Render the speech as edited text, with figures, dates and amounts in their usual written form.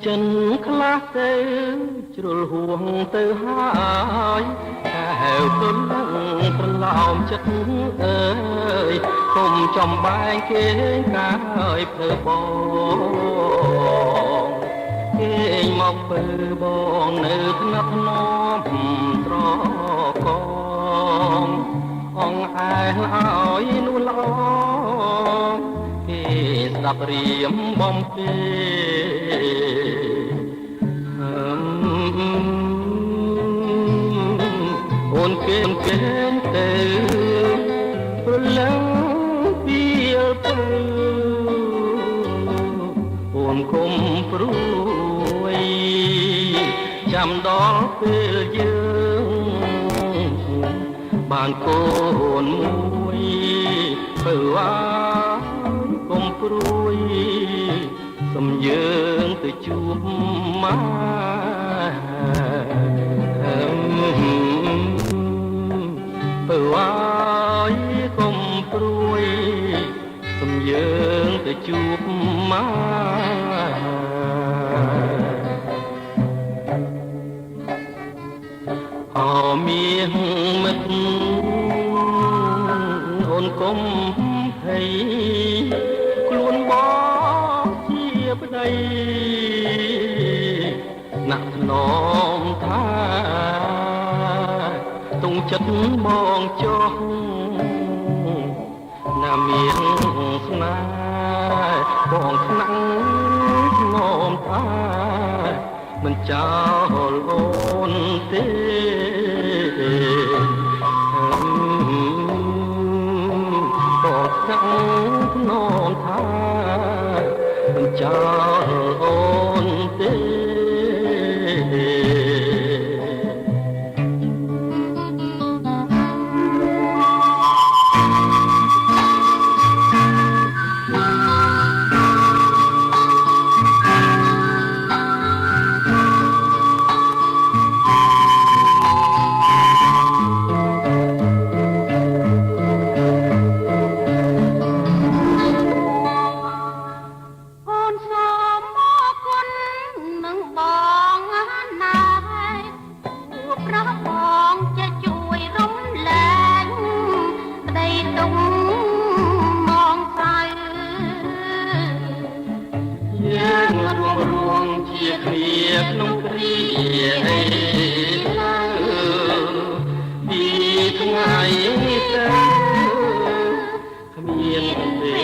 ចិនខ្លះទៅជ្រុលហួងទៅហើយកែវទុនប្រឡោមចិត្តអើយគុំចំបែងគេកាយភ្លើបងគេងមកពើបងនៅថ្នាក់ធ្នមត្រកងអងឯហើយនោះល្អគេស្ដាប់រៀមបំពេអូនគេទៅព្រលឹងពីលពើអូនគុំព្រួយចាំដល់ពេលយើងបានកូនមួយពើអាគុំព្រួយសំយើងទៅជួបមកពើអាគុំព្រួយសំយើងទៅជួបមកអមានមិត្តអូនគុំភ័យខ្លួនបងជាប្តីណាក់ថ្នមថាទុំចិត្តបងចុះណាមានស្នេហ៍បងខ្លាំងងំថាមិនចោលអូនទេបងខ្លាំងងំថាមិនចោលអូនទេក្នុងគ្រាពីថ្ងៃទៅគ្មានទេ